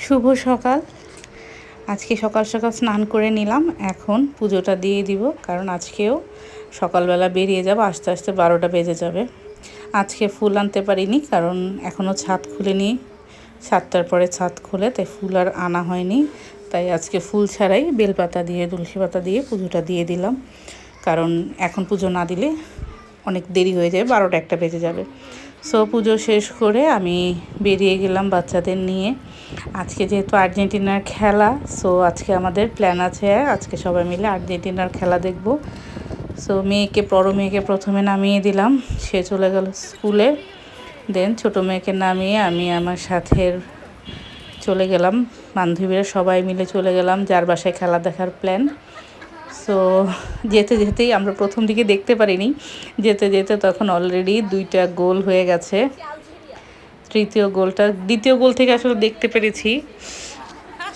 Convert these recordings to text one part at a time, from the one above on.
শুভ সকাল। আজকে সকাল সকাল স্নান করে নিলাম, এখন পুজোটা দিয়ে দিব, কারণ আজকেও সকালবেলা বেরিয়ে যাব, আস্তে আস্তে 12টা বেজে যাবে। আজকে ফুল আনতে পারিনি, কারণ এখনও ছাদ খুলেনি, 7টার পরে ছাদ খুলে, তাই ফুল আর আনা হয়নি। তাই আজকে ফুল ছাড়াই বেলপাতা দিয়ে, তুলসী পাতা দিয়ে পুজোটা দিয়ে দিলাম, কারণ এখন পুজো না দিলে অনেক দেরি হয়ে যাবে, 12টা 1টা বেজে যাবে। সো পুজো শেষ করে আমি বেরিয়ে গেলাম বাচ্চাদের নিয়ে। আজকে যেহেতু আর্জেন্টিনার খেলা, সো আজকে আমাদের প্ল্যান আছে আজকে সবাই মিলে আর্জেন্টিনার খেলা দেখব। সো বড় মেয়েকে প্রথমে নামিয়ে দিলাম, সে চলে গেল স্কুলে। দেন ছোটো মেয়েকে নামিয়ে আমি আমার সাথে চলে গেলাম, বান্ধবীরা সবাই মিলে চলে গেলাম যার বাসায় খেলা দেখার প্ল্যান। সো যেতে যেতেই আমরা প্রথম দিকে দেখতে পারিনি, যেতে যেতে তখন অলরেডি 2টা গোল হয়ে গেছে। দ্বিতীয় গোল থেকে আসলে দেখতে পেরেছি।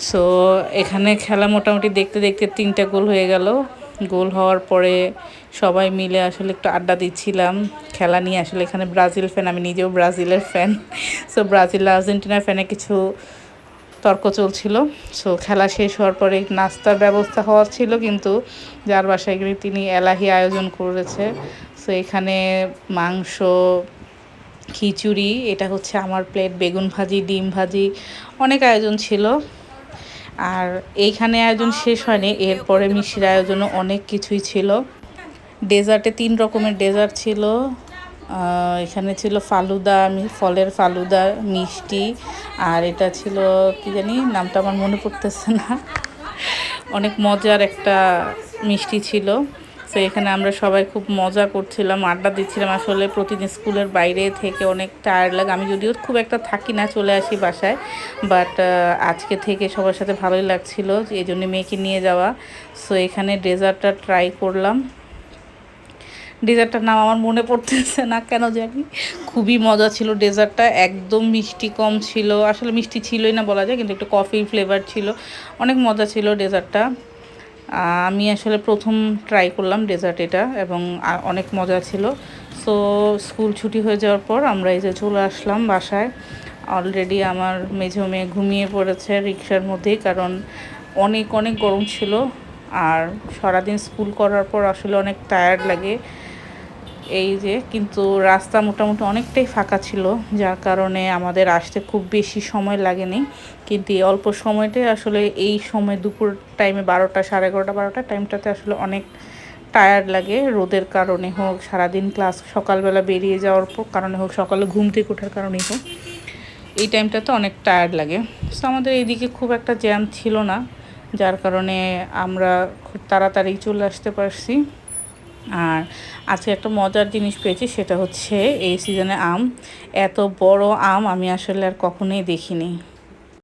সো এখানে খেলা মোটামুটি দেখতে দেখতে 3টা গোল হয়ে গেল। গোল হওয়ার পরে সবাই মিলে আসলে একটু আড্ডা দিচ্ছিলাম খেলা নিয়ে। আসলে এখানে ব্রাজিল ফ্যান, আমি নিজেও ব্রাজিলের ফ্যান। সো ব্রাজিল আর্জেন্টিনার ফ্যানে কিছু তর্ক চলছিল। সো খেলা শেষ হওয়ার পরে নাস্তার ব্যবস্থা হওয়া ছিল, কিন্তু যার বাসায় গিয়ে তিনি এলাহি আয়োজন করেছে। সো এখানে মাংস, খিচুড়ি, এটা হচ্ছে আমার প্লেট, বেগুন ভাজি, ডিম ভাজি, অনেক আয়োজন ছিল। আর এইখানে আয়োজন শেষ হয়নি, এরপরে মিষ্টির আয়োজনও অনেক কিছুই ছিল। ডেজার্টে 3 রকমের ডেজার্ট ছিল। এখানে ছিল ফালুদা, ফলের ফালুদা, মিষ্টি, আর এটা ছিল কি জানি নামটা আমার মনে পড়তেছে না, অনেক মজার একটা মিষ্টি ছিল। তো এখানে আমরা সবাই খুব মজা করছিলাম, আড্ডা দিচ্ছিলাম। আসলে প্রতিদিন স্কুলের বাইরে থেকে অনেক টায়ার্ড লাগে, আমি যদিও খুব একটা থাকি না, চলে আসি বাসায়, বাট আজকে থেকে সবার সাথে ভালোই লাগছিল, এই জন্য মেয়েকে নিয়ে যাওয়া। সো এখানে ডেজার্টটা ট্রাই করলাম, ডেজার্টটার নাম আমার মনে পড়তেছে না কেন জানি। খুবই মজা ছিল ডেজার্টটা, একদম মিষ্টি কম ছিল, আসলে মিষ্টি ছিলই না বলা যায়, কিন্তু একটু কফি ফ্লেভার ছিল, অনেক মজা ছিল ডেজার্টটা। আমি আসলে প্রথম ট্রাই করলাম ডেজার্ট এটা, এবং অনেক মজা ছিল। সো স্কুল ছুটি হয়ে যাওয়ার পর আমরা এই যে চলে আসলাম বাসায়। অলরেডি আমার মেঝো মেয়ে ঘুমিয়ে পড়েছে রিক্সার মধ্যেই, কারণ অনেক অনেক গরম ছিল, আর সারাদিন স্কুল করার পর আসলে অনেক টায়ার্ড লাগে। এই যে কিন্তু রাস্তা মোটামুটি অনেকটাই ফাঁকা ছিল, যার কারণে আমাদের আসতে খুব বেশি সময় লাগেনি। কিন্তু এই অল্প সময়টাই আসলে, এই সময় দুপুর টাইমে 12টা, 11:30, 12টা টাইমটাতে আসলে অনেক টায়ার্ড লাগে, রোদের কারণে হোক, সারাদিন ক্লাস সকালবেলা বেরিয়ে যাওয়ার কারণে হোক, সকালে ঘুম থেকে ওঠার কারণেই হোক, এই টাইমটাতে অনেক টায়ার্ড লাগে। সো আমাদের এইদিকে খুব একটা জ্যাম ছিল না, যার কারণে আমরা খুব তাড়াতাড়ি চলে আসতে পারছি। আর আজকে একটা মজার জিনিস পেয়েছি, সেটা হচ্ছে এই সিজনে আম, এত বড় আম আমি আসলে আর কখনোই দেখিনি।